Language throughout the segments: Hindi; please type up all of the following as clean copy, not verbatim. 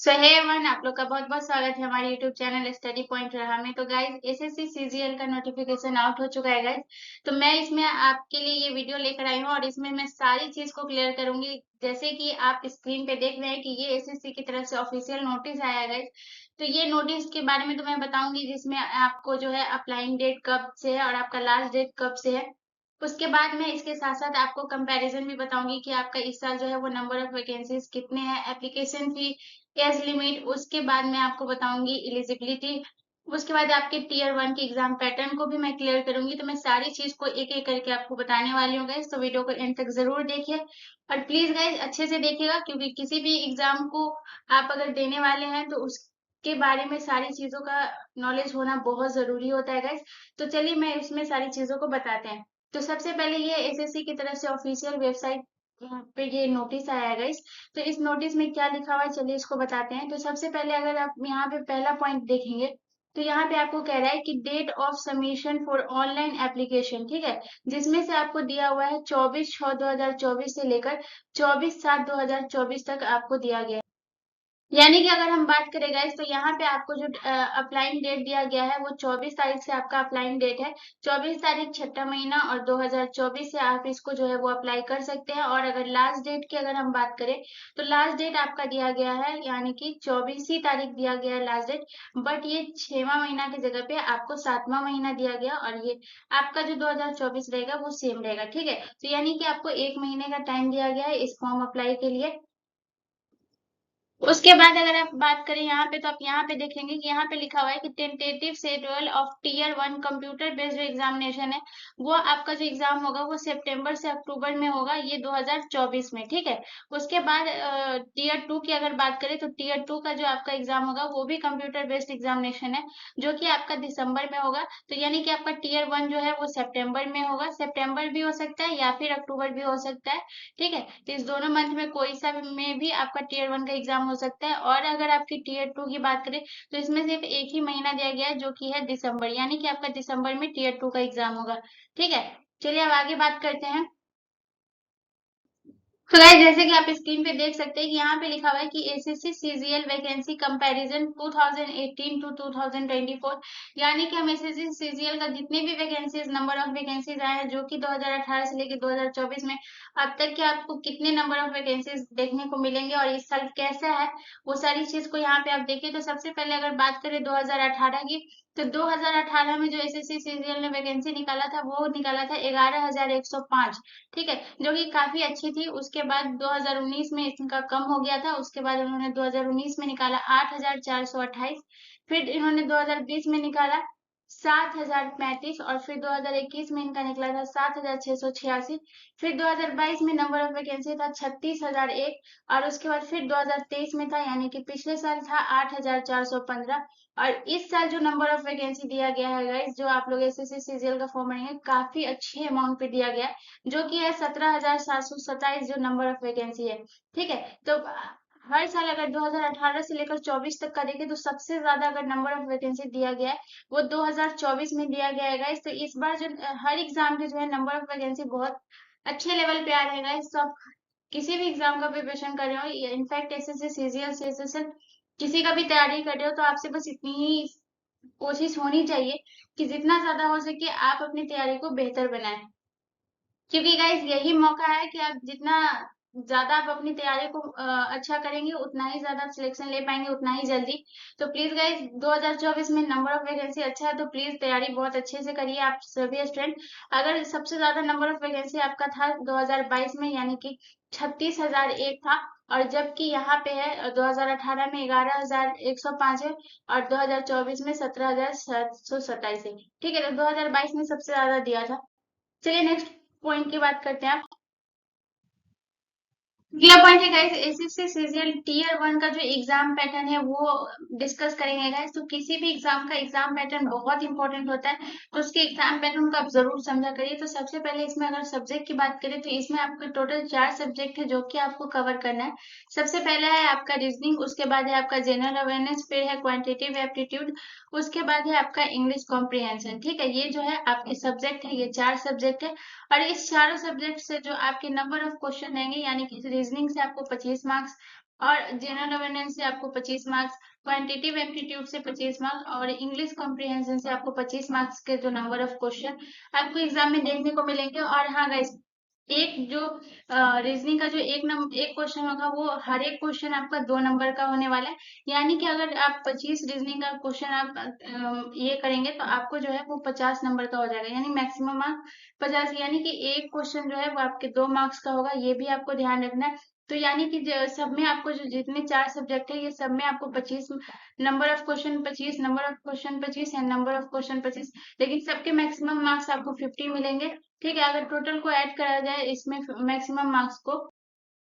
सो हे वन आप लोग का बहुत बहुत स्वागत है हमारे यूट्यूब चैनल स्टडी पॉइंट रहा में। तो गाइज एसएससी सीजीएल का नोटिफिकेशन आउट हो चुका है गाइज। तो मैं इसमें आपके लिए ये वीडियो लेकर आई हूँ और इसमें मैं सारी चीज को क्लियर करूंगी। जैसे कि आप स्क्रीन पे देख रहे हैं कि ये एसएससी की तरफ से ऑफिशियल नोटिस आया है गाइज। तो ये नोटिस के बारे में तो मैं बताऊंगी, जिसमें आपको जो है अप्लाइंग डेट कब से है और आपका लास्ट डेट कब से है। उसके बाद मैं इसके साथ साथ आपको कंपैरिजन भी बताऊंगी कि आपका इस साल जो है वो नंबर ऑफ वैकेंसीज कितने हैं, एप्लीकेशन फी, एज लिमिट। उसके बाद मैं आपको बताऊंगी एलिजिबिलिटी। उसके बाद आपके टीयर वन के एग्जाम पैटर्न को भी मैं क्लियर करूंगी। तो मैं सारी चीज को एक एक करके आपको बताने वाली हूँ गाइस, तो वीडियो को एंड तक जरूर देखिए। और प्लीज गाइस अच्छे से देखिएगा, क्योंकि किसी भी एग्जाम को आप अगर देने वाले हैं तो उसके बारे में सारी चीजों का नॉलेज होना बहुत जरूरी होता है गाइस। तो चलिए मैं उसमें सारी चीजों को बताते हैं। तो सबसे पहले ये एसएससी की तरफ से ऑफिशियल वेबसाइट पे ये नोटिस आया है गाइस। तो इस नोटिस में क्या लिखा हुआ है चलिए इसको बताते हैं। तो सबसे पहले अगर आप यहाँ पे पहला पॉइंट देखेंगे तो यहाँ पे आपको कह रहा है कि date of submission for online application, ठीक है, जिसमें से आपको दिया हुआ है 24/6/2024 से लेकर 24/7/2024 तक आपको दिया गया है। यानी कि अगर हम बात करें गाइस तो यहाँ पे आपको जो अप्लाइंग डेट दिया गया है वो 24 तारीख से आपका अप्लाइंग डेट है। 24 तारीख छठा महीना और 2024 से आप इसको जो है वो अप्लाई कर सकते हैं। और अगर लास्ट डेट की अगर हम बात करें तो लास्ट डेट आपका दिया गया है, यानी कि 24 ही तारीख दिया गया है लास्ट डेट। बट ये 6वां महीना की जगह पे आपको 7वां महीना दिया गया और ये आपका जो 2024 रहेगा वो सेम रहेगा, ठीक है। तो यानी कि आपको 1 महीने का टाइम दिया गया है इस फॉर्म अप्लाई के लिए। उसके बाद अगर आप बात करें यहाँ पे तो आप यहाँ पे देखेंगे कि यहाँ पे लिखा हुआ है कि tentative schedule of tier one computer based examination है। वो आपका जो एग्जाम होगा वो सितंबर से अक्टूबर में होगा, ये 2024 में, ठीक है। उसके बाद टीयर टू की अगर बात करें तो टीयर टू का जो आपका एग्जाम होगा वो भी कंप्यूटर बेस्ड एग्जामिनेशन है, जो कि आपका दिसंबर में होगा। तो यानी कि आपका टीयर वन जो है वो सितंबर में होगा, सितंबर भी हो सकता है या फिर अक्टूबर भी हो सकता है, ठीक है। तो इस दोनों मंथ में कोई सा में भी आपका टीयर वन का एग्जाम हो सकता है। और अगर आपकी टीयर टू की बात करें तो इसमें सिर्फ एक ही महीना दिया गया है जो कि है दिसंबर, यानी कि आपका दिसंबर में टीयर टू का एग्जाम होगा, ठीक है। चलिए अब आगे बात करते हैं। तो गाइस जैसे कि आप स्क्रीन पे देख सकते हैं कि यहाँ पे लिखा हुआ है कि SSC CGL vacancy comparison 2018 to 2024, यानी कि हम एसएससी सीजीएल का जितने भी वैकेंसीज नंबर ऑफ वैकेंसीज आए हैं जो कि 2018 से लेकर 2024 में अब तक के आपको कितने नंबर ऑफ वैकेंसीज देखने को मिलेंगे और इस साल कैसा है वो सारी चीज को यहाँ पे आप देखिए। तो सबसे पहले अगर बात करें 2018 की, तो 2018 में जो एसएससी सीजीएल ने वैकेंसी निकाला था वो निकाला था 11,105, ठीक है, जो कि काफी अच्छी थी। उसके बाद 2019 में इनका कम हो गया था, उसके बाद उन्होंने 2019 में निकाला 8,428, फिर इन्होंने 2020 में निकाला 7,035 और फिर 2021 में इनका निकला था 7,686। फिर 2022 में नंबर ऑफ वैकेंसी था 36,001 और उसके बाद फिर 2023 में था, यानी कि पिछले साल था 8,415। और इस साल जो नंबर ऑफ वैकेंसी दिया गया है गाइस, जो आप लोग एसएससी सीजीएल का फॉर्म भरेंगे, काफी अच्छे अमाउंट पे दिया गया है, जो कि है 17,727 जो नंबर ऑफ वैकेंसी है, ठीक है। तो हर साल अगर 2018 से लेकर 24 तक का देखें तो सबसे ज्यादा अगर नंबर ऑफ वैकेंसी दिया गया है वो 2024 में दिया गया है गाइस। तो इस बार जो हर एग्जाम के जो है नंबर ऑफ वैकेंसी बहुत अच्छे लेवल पे आ रहे हैं गाइस। तो आप किसी भी एग्जाम का प्रिपरेशन कर रहे हो, इनफैक्ट एसएससी सीजीएल सीएसएसएल किसी का भी तैयारी कर रहे हो, तो आपसे बस इतनी ही कोशिश होनी चाहिए कि जितना ज्यादा हो सके आप अपनी तैयारी को बेहतर बनाएं, क्योंकि गाइस यही मौका है कि आप जितना ज्यादा आप अपनी तैयारी को अच्छा करेंगे उतना ही ज्यादा सिलेक्शन ले पाएंगे उतना ही जल्दी। तो प्लीज गाइस 2024 में नंबर ऑफ वैकेंसी अच्छा है, तो प्लीज तैयारी बहुत अच्छे से करिए आप सभी स्टूडेंट। अगर सबसे ज्यादा नंबर ऑफ वैकेंसी आपका था 2022 में, यानी कि 36,001 था, और जबकि यहाँ पे है 2018 में 11,105 है और 2024 में 17,727 है, ठीक है। तो 2022 में सबसे ज्यादा दिया था। चलिए नेक्स्ट पॉइंट की बात करते हैं। अगला पॉइंट है guys SSC CGL tier one का जो एग्जाम पैटर्न है वो डिस्कस करेंगे गाइस। तो किसी भी एग्जाम का एग्जाम पैटर्न बहुत इंपॉर्टेंट होता है, तो उसके एग्जाम पैटर्न को आप जरूर समझा करिए। तो सबसे पहले इसमें अगर सब्जेक्ट की बात करें तो इसमें आपके टोटल 4 सब्जेक्ट है जो कि आपको कवर करना है। सबसे पहला है आपका रीजनिंग, उसके बाद है आपका जनरल अवेयरनेस, फिर है क्वांटिटेटिव एप्टीट्यूड, उसके बाद है आपका इंग्लिश कॉम्प्रिहेंशन, ठीक है। ये जो है आपके सब्जेक्ट है, ये 4 सब्जेक्ट है। और इस चारों सब्जेक्ट से जो आपके नंबर ऑफ क्वेश्चन रहेंगे, यानी कि रीजनिंग से आपको 25 मार्क्स, और जनरल अवेयरनेस से आपको 25 मार्क्स, क्वांटिटेटिव एप्टीट्यूड से 25 मार्क्स और इंग्लिश कॉम्प्रिहेंशन से आपको 25 मार्क्स के जो नंबर ऑफ क्वेश्चन आपको एग्जाम में देखने को मिलेंगे। और हाँ गाइस, एक जो रीजनिंग का जो एक क्वेश्चन होगा वो हर एक क्वेश्चन आपका 2 नंबर का होने वाला है। यानी कि अगर आप 25 रीजनिंग का क्वेश्चन आप ये करेंगे तो आपको जो है वो 50 नंबर का हो जाएगा, यानी मैक्सिमम मार्क्स 50। यानी कि एक क्वेश्चन जो है वो आपके 2 मार्क्स का होगा, ये भी आपको ध्यान रखना है। तो यानी कि सब में आपको जो जितने 4 सब्जेक्ट है ये सब में आपको 25 number of question 25 number of question 25 and number of question 25, लेकिन सबके मैक्सिमम मार्क्स आपको 50 मिलेंगे। ठीक है, अगर टोटल को ऐड करा जाए इसमें मैक्सिमम मार्क्स को,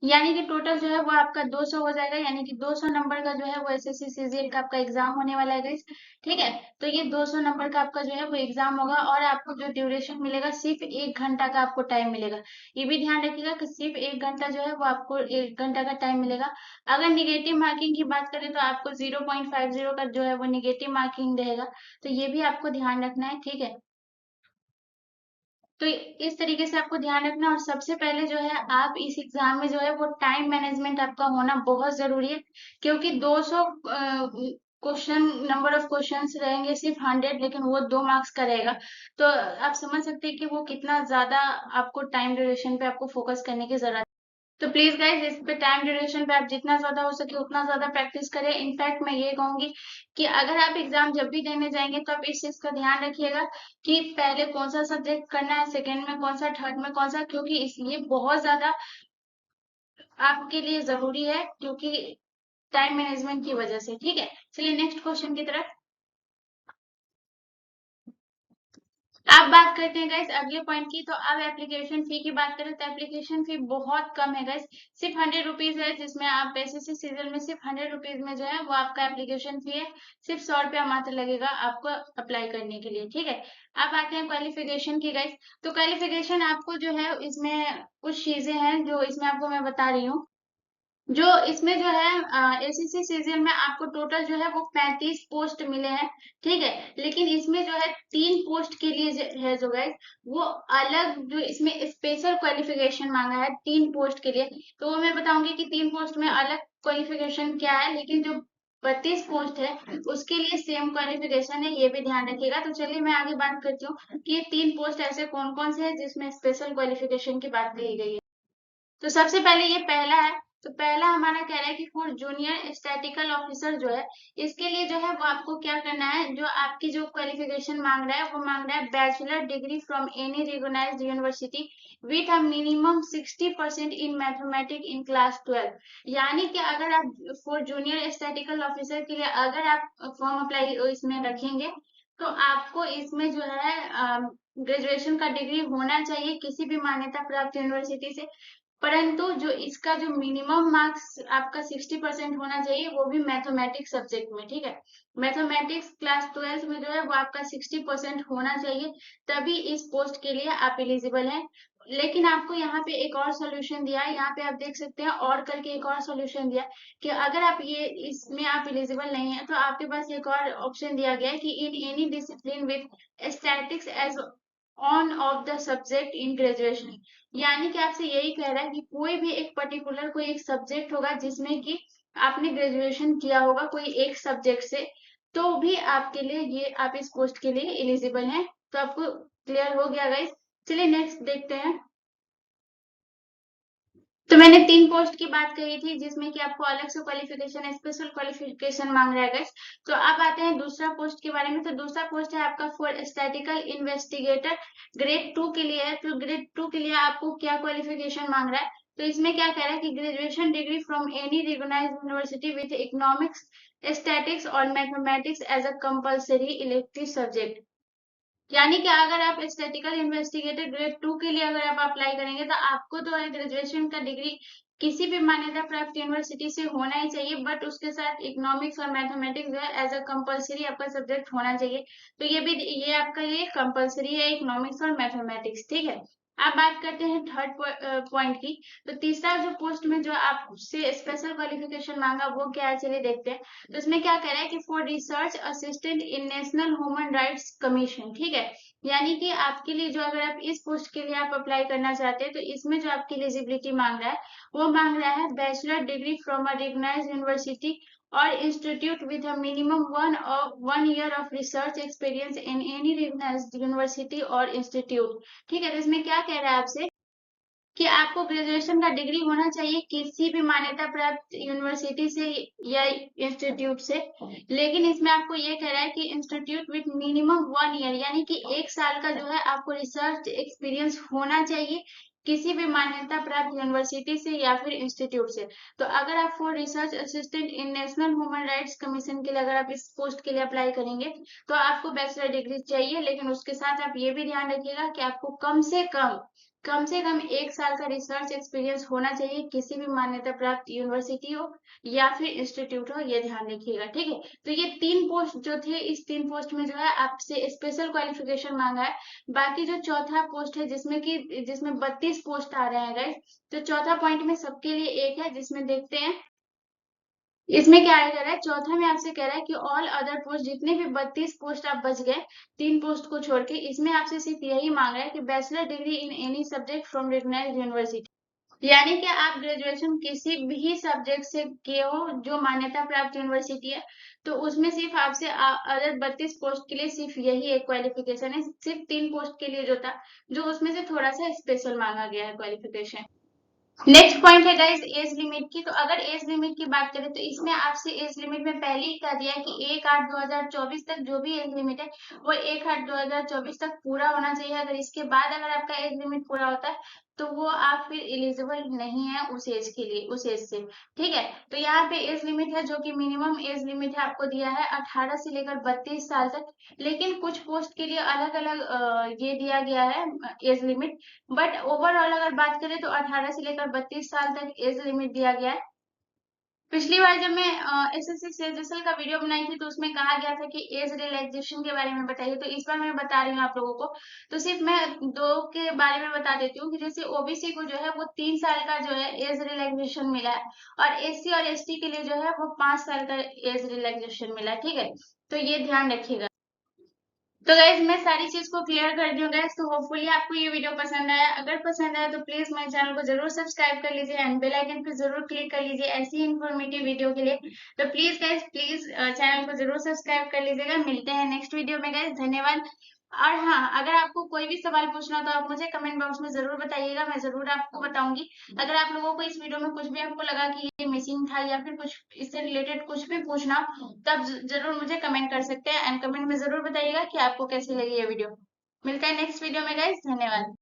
यानी कि टोटल जो है वो आपका 200 हो जाएगा, यानी कि 200 नंबर का जो है वो एसएससी सीजीएल का आपका एग्जाम होने वाला है गाइस। ठीक है, तो ये 200 नंबर का आपका जो है वो एग्जाम होगा और आपको जो ड्यूरेशन मिलेगा सिर्फ 1 घंटा का आपको टाइम मिलेगा। ये भी ध्यान रखिएगा कि सिर्फ 1 घंटा जो है वो आपको 1 घंटा का टाइम मिलेगा। अगर निगेटिव मार्किंग की बात करें तो आपको 0.50 का जो है वो निगेटिव मार्किंग रहेगा, तो ये भी आपको ध्यान रखना है। ठीक है, तो इस तरीके से आपको ध्यान रखना। और सबसे पहले जो है आप इस एग्जाम में जो है वो टाइम मैनेजमेंट आपका होना बहुत जरूरी है, क्योंकि 200 क्वेश्चन नंबर ऑफ क्वेश्चंस रहेंगे सिर्फ 100, लेकिन वो 2 मार्क्स का रहेगा। तो आप समझ सकते हैं कि वो कितना ज्यादा आपको टाइम ड्यूरेशन पे आपको फोकस करने की जरूरत है। तो प्लीज गाइज इस पे टाइम ड्यूरेशन पे आप जितना ज्यादा हो सके उतना ज्यादा प्रैक्टिस करें। इनफैक्ट मैं ये कहूंगी कि अगर आप एग्जाम जब भी देने जाएंगे तो आप इस चीज का ध्यान रखिएगा कि पहले कौन सा सब्जेक्ट करना है, सेकंड में कौन सा, थर्ड में कौन सा, क्योंकि इसलिए बहुत ज्यादा आपके लिए जरूरी है, क्योंकि टाइम मैनेजमेंट की वजह से। ठीक है, चलिए नेक्स्ट क्वेश्चन की तरफ अब बात करते हैं गाइस अगले पॉइंट की। तो अब एप्लीकेशन फी की बात करें तो एप्लीकेशन फी बहुत कम है गाइस, सिर्फ 100 रुपीज है, जिसमें आप एसएससी सीजन में सिर्फ 100 रुपीज में जो है वो आपका एप्लीकेशन फी है। सिर्फ 100 रुपया मात्र लगेगा आपको अप्लाई करने के लिए। ठीक है, अब आते हैं क्वालिफिकेशन की गाइस। तो क्वालिफिकेशन आपको जो है इसमें कुछ चीजें हैं जो इसमें आपको मैं बता रही हूँ। जो इसमें जो है एसएससी सीजन में आपको टोटल जो है वो 35 पोस्ट मिले हैं। ठीक है, लेकिन इसमें जो है 3 पोस्ट के लिए है जो गाइस वो अलग, जो इसमें स्पेशल क्वालिफिकेशन मांगा है 3 पोस्ट के लिए। तो वो मैं बताऊंगी कि 3 पोस्ट में अलग क्वालिफिकेशन क्या है, लेकिन जो 32 पोस्ट है उसके लिए सेम क्वालिफिकेशन है, ये भी ध्यान रखिएगा। तो चलिए मैं आगे बात करती हूँ कि ये 3 पोस्ट ऐसे कौन कौन से हैं जिसमें स्पेशल क्वालिफिकेशन की बात कही गई है। तो सबसे पहले ये पहला है। तो पहला हमारा कह रहा है कि फॉर जूनियर स्टैटिकल ऑफिसर जो है इसके लिए जो है वो आपको क्या करना है, जो आपकी जो क्वालिफिकेशन मांग रहा है वो मांग रहा है bachelor degree from any recognised university with a minimum 60% in mathematics in class 12। यानी कि अगर आप फॉर जूनियर स्टैटिकल ऑफिसर के लिए अगर आप फॉर्म अप्लाई इसमें रखेंगे तो आपको इसमें जो है ग्रेजुएशन का डिग्री होना चाहिए किसी भी मान्यता प्राप्त यूनिवर्सिटी से। परंतु जो इसका जो मिनिमम मार्क्स आपका 60% होना चाहिए वो भी मैथमेटिक्स सब्जेक्ट में। ठीक है, मैथमेटिक्स क्लास 12 में जो है वो आपका 60% होना चाहिए, तभी इस पोस्ट के लिए आप एलिजिबल हैं। लेकिन आपको यहाँ पे एक और सोल्यूशन दिया है, यहाँ पे आप देख सकते हैं और करके एक और सोल्यूशन दिया है कि अगर आप ये इसमें आप एलिजिबल नहीं है तो आपके पास एक और ऑप्शन दिया गया है कि in any discipline with statics as one of the subject in graduation. यानी कि आपसे यही कह रहा है कि कोई भी एक पर्टिकुलर कोई एक सब्जेक्ट होगा जिसमें कि आपने ग्रेजुएशन किया होगा कोई एक सब्जेक्ट से, तो भी आपके लिए ये आप इस पोस्ट के लिए एलिजिबल हैं। तो आपको क्लियर हो गया गाइस। चलिए नेक्स्ट देखते हैं। तो मैंने 3 पोस्ट की बात कही थी जिसमें कि आपको अलग से क्वालिफिकेशन स्पेशल क्वालिफिकेशन मांग रहा है गाइस। तो अब आते हैं दूसरा पोस्ट के बारे में। तो दूसरा पोस्ट है आपका फॉर स्टैटिकल इन्वेस्टिगेटर ग्रेड 2 के लिए है। तो ग्रेड 2 के लिए आपको क्या क्वालिफिकेशन मांग रहा है, तो इसमें क्या कह रहा है कि graduation degree from any recognised university with economics statics और mathematics as a compulsory elective subject. यानी कि अगर आप स्टैटिकल इन्वेस्टिगेटर ग्रेड 2 के लिए अगर आप अप्लाई करेंगे तो आपको तो है ग्रेजुएशन का डिग्री किसी भी मान्यता प्राप्त यूनिवर्सिटी से होना ही चाहिए, बट उसके साथ इकोनॉमिक्स और मैथमेटिक्स जो है एज अ कंपल्सरी आपका सब्जेक्ट होना चाहिए। तो ये भी ये आपका ये कंपल्सरी है इकोनॉमिक्स और मैथमेटिक्स। ठीक है, अब बात करते हैं थर्ड पॉइंट की। तो तीसरा जो पोस्ट में जो आपसे स्पेशल क्वालिफिकेशन मांगा वो क्या है, चलिए देखते हैं। तो इसमें क्या कह रहा है कि for research assistant in national human rights commission. ठीक है, यानी कि आपके लिए जो अगर आप इस पोस्ट के लिए आप अप्लाई करना चाहते हैं तो इसमें जो आपकी एलिजिबिलिटी मांग रहा है वो मांग रहा है bachelor degree from a recognised university और institute with a minimum 1 year of research experience in any recognised university और इंस्टीट्यूट। ठीक है, तो इसमें क्या कह रहा है आपसे कि आपको ग्रेजुएशन का डिग्री होना चाहिए किसी भी मान्यता प्राप्त यूनिवर्सिटी से या इंस्टीट्यूट से। लेकिन इसमें आपको ये कह रहा है कि इंस्टीट्यूट विथ मिनिमम 1 year यानी कि 1 साल का जो है आपको रिसर्च एक्सपीरियंस होना चाहिए किसी भी मान्यता प्राप्त यूनिवर्सिटी से या फिर इंस्टीट्यूट से। तो अगर आप for research assistant in national human rights commission के लिए अगर आप इस पोस्ट के लिए अप्लाई करेंगे तो आपको बैचलर डिग्री चाहिए, लेकिन उसके साथ आप ये भी ध्यान रखिएगा कि आपको कम से कम 1 साल का रिसर्च एक्सपीरियंस होना चाहिए किसी भी मान्यता प्राप्त यूनिवर्सिटी हो या फिर इंस्टीट्यूट हो, ये ध्यान रखिएगा। ठीक है, तो ये 3 पोस्ट जो थे, इस 3 पोस्ट में जो है आपसे स्पेशल क्वालिफिकेशन मांगा है। बाकी जो चौथा पोस्ट है जिसमें 32 पोस्ट आ रहे हैं गाइस, तो चौथा पॉइंट में सबके लिए एक है, जिसमें देखते हैं इसमें क्या कह रहा है। चौथा में आपसे कह रहा है कि ऑल अदर पोस्ट, जितने भी 32 पोस्ट आप बच गए 3 पोस्ट को छोड़ के, इसमें आपसे सिर्फ यही मांग रहा है कि bachelor degree in any subject from recognised university, यानी कि आप ग्रेजुएशन किसी भी सब्जेक्ट से किए हो जो मान्यता प्राप्त यूनिवर्सिटी है। तो उसमें सिर्फ आपसे अदर 32 पोस्ट के लिए सिर्फ यही एक क्वालिफिकेशन है, सिर्फ 3 पोस्ट के लिए जो था, जो उसमें से थोड़ा सा स्पेशल मांगा गया है क्वालिफिकेशन। नेक्स्ट पॉइंट है गाइस एज लिमिट की। तो अगर एज लिमिट की बात करें तो इसमें आपसे एज लिमिट में पहले ही कह दिया है कि 1/8/2024 तक जो भी एज लिमिट है वो 1/8/2024 तक पूरा होना चाहिए। अगर इसके बाद अगर आपका एज लिमिट पूरा होता है तो वो आप फिर एलिजिबल नहीं है उस एज के लिए, उस एज से। ठीक है, तो यहाँ पे एज लिमिट है जो कि मिनिमम एज लिमिट है आपको दिया है 18 से लेकर 32 साल तक। लेकिन कुछ पोस्ट के लिए अलग अलग ये दिया गया है एज लिमिट, बट ओवरऑल अगर बात करें तो 18 से लेकर 32 साल तक एज लिमिट दिया गया है। पिछली बार जब मैं एसएससी सीजीएल का वीडियो बनाई थी तो उसमें कहा गया था कि एज रिलैक्सेशन के बारे में बताइए, तो इस बार मैं बता रही हूँ आप लोगों को। तो सिर्फ मैं 2 के बारे में बता देती हूँ कि जैसे ओबीसी को जो है वो 3 साल का जो है एज रिलैक्सेशन मिला है, और एससी और एसटी के लिए जो है वो 5 साल का एज रिलैक्सेशन मिला है। ठीक है, तो ये ध्यान रखिएगा। तो गाइज मैं सारी चीज को क्लियर कर दी हूँ गाइज, तो होपफुली आपको ये वीडियो पसंद आया। अगर पसंद आया तो प्लीज मेरे चैनल को जरूर सब्सक्राइब कर लीजिए एंड बेल आइकन पे जरूर क्लिक कर लीजिए ऐसी इन्फॉर्मेटिव वीडियो के लिए। तो प्लीज गाइज प्लीज चैनल को जरूर सब्सक्राइब कर लीजिएगा। मिलते हैं नेक्स्ट वीडियो में गाइज, धन्यवाद। और हाँ, अगर आपको कोई भी सवाल पूछना हो तो आप मुझे कमेंट बॉक्स में जरूर बताइएगा, मैं जरूर आपको बताऊंगी। अगर आप लोगों को इस वीडियो में कुछ भी आपको लगा कि ये मिसिंग था या फिर कुछ इससे रिलेटेड कुछ भी पूछना हो, तब जरूर मुझे कमेंट कर सकते हैं एंड कमेंट में जरूर बताइएगा कि आपको कैसी लगी ये वीडियो। मिलता है नेक्स्ट वीडियो में गाइस, धन्यवाद।